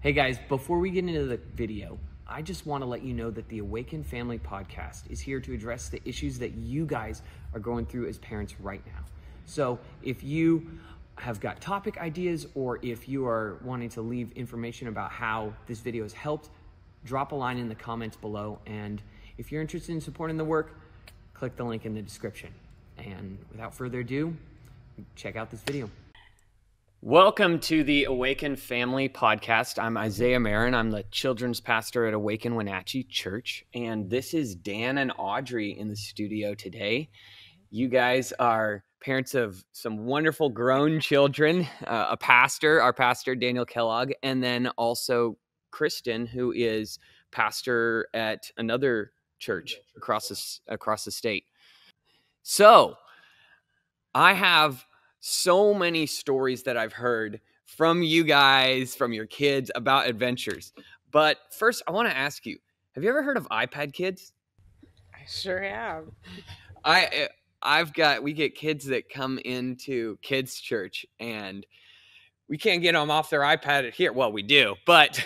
Hey guys, before we get into the video, I just want to let you know that the Awaken Family Podcast is here to address the issues that you guys are going through as parents right now. So if you have got topic ideas or if you are wanting to leave information about how this video has helped, drop a line in the comments below. And if you're interested in supporting the work, click the link in the description. And without further ado, check out this video. Welcome to the Awaken Family Podcast. I'm Isaiah Marin. I'm the children's pastor at Awaken Wenatchee Church. And this is Dan and Audrey in the studio today. You guys are parents of some wonderful grown children, our pastor, Daniel Kellogg, and then also Kristen, who is pastor at another church across the state. So I have so many stories that I've heard from you guys, from your kids about adventures. But first, I want to ask you, have you ever heard of iPad-Kids? I sure have. We get kids that come into kids' church and we can't get them off their iPad here. Well, we do, but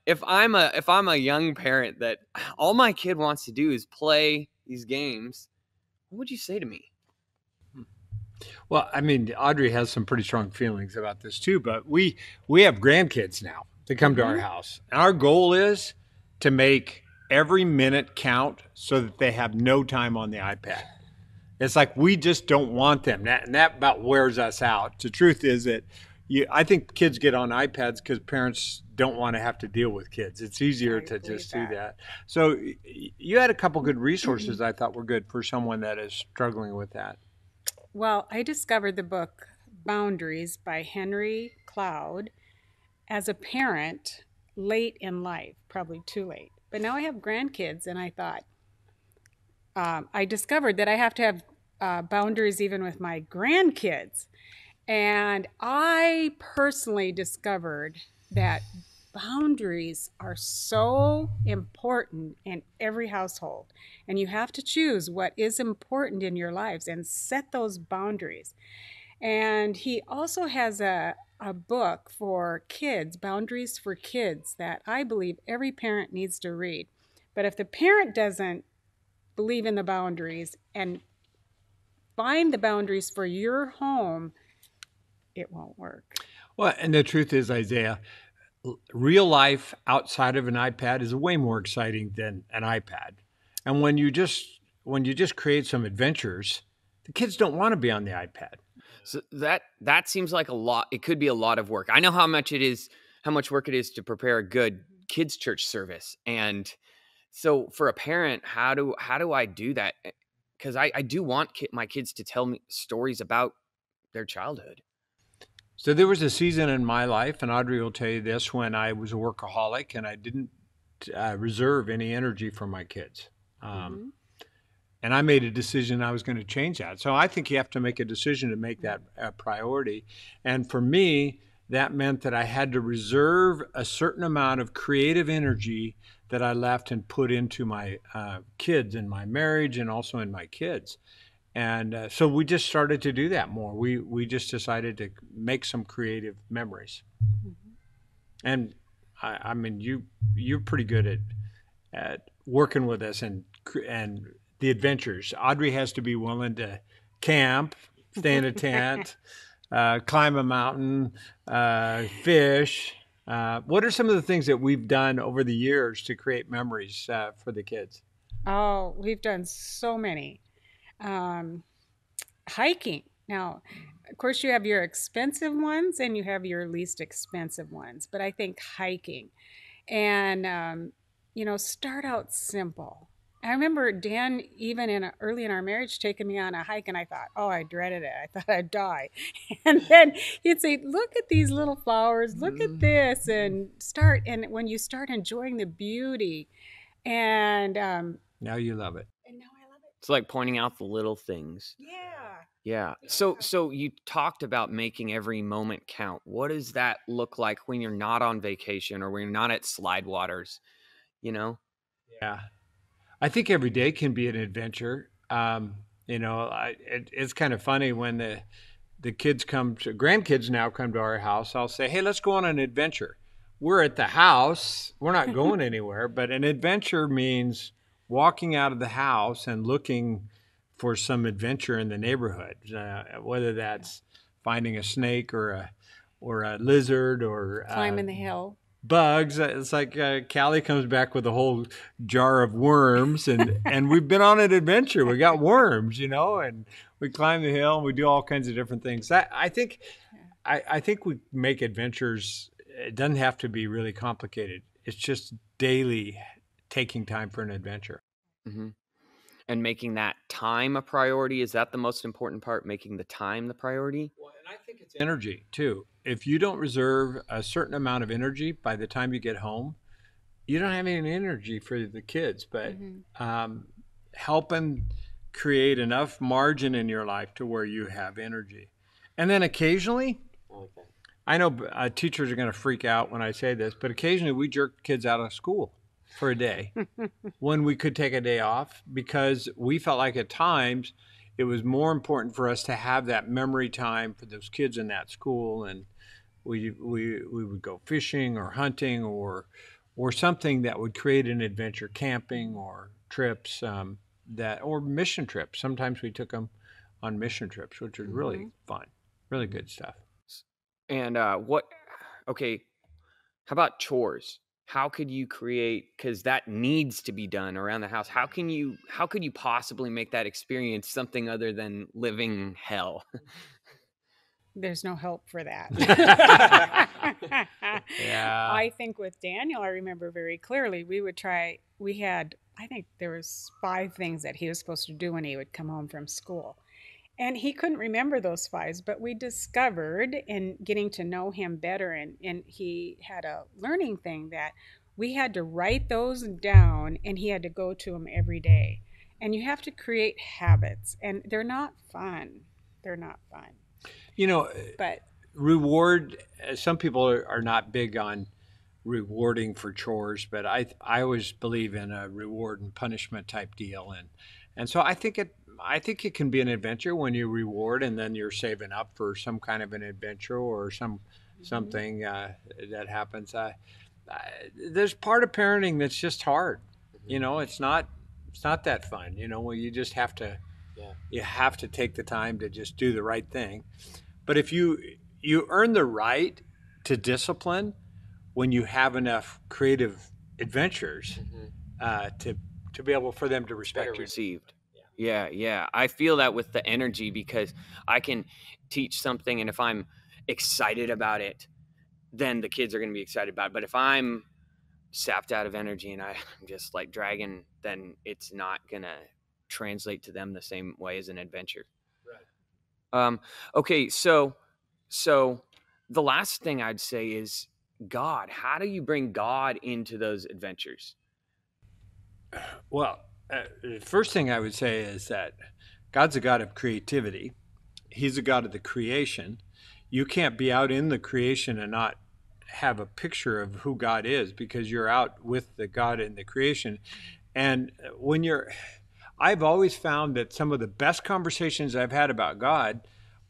if I'm a young parent that all my kid wants to do is play these games, what would you say to me? Well, I mean, Audrey has some pretty strong feelings about this too, but we have grandkids now that come to our house. And our goal is to make every minute count so that they have no time on the iPad. It's like we just don't want them. And that about wears us out. The truth is that I think kids get on iPads because parents don't want to have to deal with kids. It's easier to just do that. So you had a couple good resources I thought were good for someone that is struggling with that. Well, I discovered the book Boundaries by Henry Cloud as a parent late in life, probably too late. But now I have grandkids, and I thought, I discovered that I have to have boundaries even with my grandkids. And I personally discovered that boundaries are so important in every household, and you have to choose what is important in your lives and set those boundaries. And he also has a book for kids, Boundaries for Kids, that I believe every parent needs to read. But if the parent doesn't believe in the boundaries and find the boundaries for your home, it won't work. Well, and the truth is, Isaiah, real life outside of an iPad is way more exciting than an iPad. And when you just create some adventures, the kids don't want to be on the iPad. So that seems like a lot. It could be a lot of work. I know how much work it is to prepare a good kids' church service. And so for a parent, how do I do that? Because I do want my kids to tell me stories about their childhood. So there was a season in my life, and Audrey will tell you this, when I was a workaholic and I didn't reserve any energy for my kids. And I made a decision I was going to change that. So I think you have to make a decision to make that a priority. And for me, that meant that I had to reserve a certain amount of creative energy that I left and put into my kids and my marriage and also in my kids. And so we just started to do that more. We just decided to make some creative memories. And I mean, you're pretty good at working with us and the adventures. Audrey has to be willing to camp, stay in a tent, climb a mountain, fish. What are some of the things that we've done over the years to create memories for the kids? Oh, we've done so many. Hiking. Now, of course, you have your expensive ones and you have your least expensive ones, but I think hiking and, start out simple. I remember Dan, even early in our marriage, taking me on a hike, and I thought, oh, I dreaded it. I thought I'd die. And then he'd say, look at these little flowers, look at this, and start. And when you start enjoying the beauty, and now you love it. And now I love it. It's like pointing out the little things. Yeah. So you talked about making every moment count. What does that look like when you're not on vacation or when you're not at Slide Waters? Yeah. I think every day can be an adventure. It's kind of funny when the grandkids now come to our house. I'll say, hey, let's go on an adventure. we're at the house. We're not going anywhere. But an adventure means walking out of the house and looking for some adventure in the neighborhood, whether that's finding a snake or a lizard or Climbing the hill. bugs. It's like Callie comes back with a whole jar of worms, and we've been on an adventure. We got worms, and we climb the hill and we do all kinds of different things. I think we make adventures. It doesn't have to be really complicated. It's just daily taking time for an adventure. Mm-hmm. And making that time a priority, is that the most important part, making the time the priority? Well, and I think it's energy too. If you don't reserve a certain amount of energy by the time you get home, you don't have any energy for the kids. But helping create enough margin in your life to where you have energy. And then occasionally, I know teachers are going to freak out when I say this, but occasionally we jerk kids out of school for a day when we could take a day off, because we felt like at times it was more important for us to have that memory time for those kids in that school. And we would go fishing or hunting or something that would create an adventure, camping or trips or mission trips. Sometimes we took them on mission trips, which was really fun, really good stuff. And okay, how about chores? How could you create, because that needs to be done around the house. How could you possibly make that experience something other than living hell? There's no help for that. Yeah. I think with Daniel, I remember very clearly, I think there was 5 things that he was supposed to do when he would come home from school. And he couldn't remember those 5, but we discovered in getting to know him better, and he had a learning thing that we had to write those down, and he had to go to them every day. And you have to create habits, and they're not fun. They're not fun. But reward, some people are not big on rewarding for chores, but I always believe in a reward and punishment type deal. And so I think it can be an adventure when you reward and then you're saving up for some kind of an adventure or something that happens. There's part of parenting that's just hard. It's not that fun. Well, you just have to take the time to just do the right thing. But if you earn the right to discipline when you have enough creative adventures to be able for them to respect you. Received. Yeah. I feel that with the energy, because I can teach something, and if I'm excited about it, then the kids are going to be excited about it. But if I'm sapped out of energy and I'm just like dragging, then it's not going to translate to them the same way as an adventure. Right. Okay, so the last thing I'd say is God. How do you bring God into those adventures? Well, the first thing I would say is that God's a God of creativity. He's a God of the creation. You can't be out in the creation and not have a picture of who God is, because you're out with the God in the creation. And I've always found that some of the best conversations I've had about God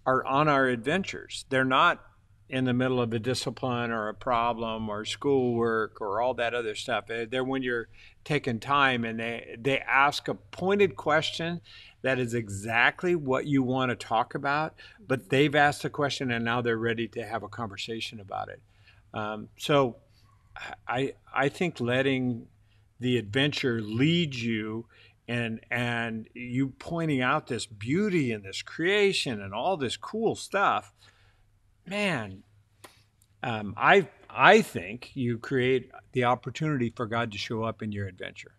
are on our adventures. They're not in the middle of a discipline or a problem or schoolwork or all that other stuff. They're when you're taking time and they ask a pointed question that is exactly what you want to talk about, but they've asked a question and now they're ready to have a conversation about it. So I think letting the adventure lead you and you pointing out this beauty and this creation and all this cool stuff, man, I think you create the opportunity for God to show up in your adventure.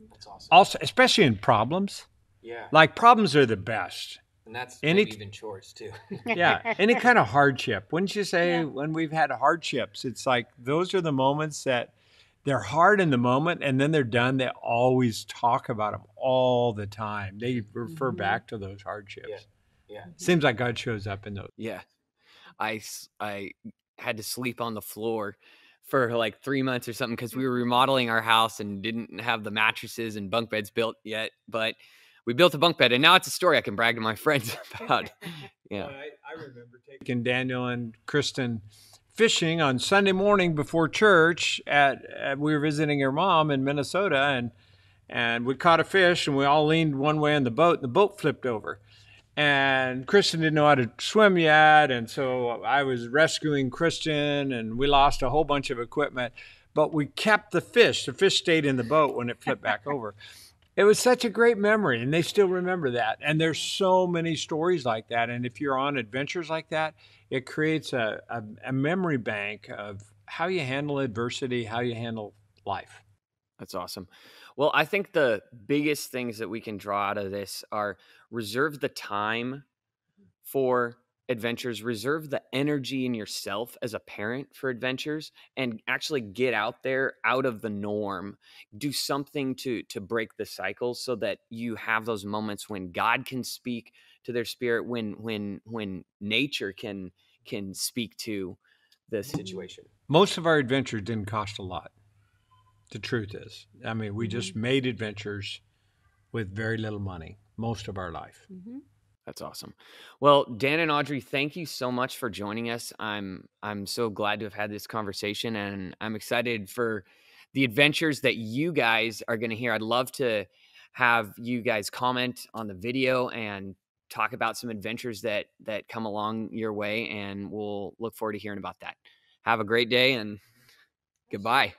That's awesome. Also, especially in problems. Yeah. Like problems are the best. And that's maybe even chores too. Yeah. Any kind of hardship. Wouldn't you say when we've had hardships, it's like those are the moments that they're hard in the moment and then they're done. They always talk about them all the time. They refer back to those hardships. Yeah. Seems like God shows up in those. Yeah. I had to sleep on the floor for like 3 months or something because we were remodeling our house and didn't have the mattresses and bunk beds built yet. But we built a bunk bed, and now it's a story I can brag to my friends about. Yeah. Well, I remember taking Daniel and Kristen fishing on Sunday morning before church we were visiting her mom in Minnesota, and we caught a fish, and we all leaned one way in the boat, and the boat flipped over. And Kristen didn't know how to swim yet, and so I was rescuing Kristen, and we lost a whole bunch of equipment, but we kept the fish. The fish stayed in the boat when it flipped back over. It was such a great memory, and they still remember that. And there's so many stories like that, and if you're on adventures like that, it creates a memory bank of how you handle adversity, how you handle life. That's awesome. Well, I think the biggest things that we can draw out of this are reserve the time for adventures, reserve the energy in yourself as a parent for adventures, and actually get out there, out of the norm. Do something to break the cycle so that you have those moments when God can speak to their spirit, when nature can speak to the situation. Most of our adventures didn't cost a lot. The truth is, I mean, we just made adventures with very little money most of our life. That's awesome. Well, Dan and Audrey, thank you so much for joining us. I'm so glad to have had this conversation, and I'm excited for the adventures that you guys are going to hear. I'd love to have you guys comment on the video and talk about some adventures that come along your way, and we'll look forward to hearing about that. Have a great day, and goodbye.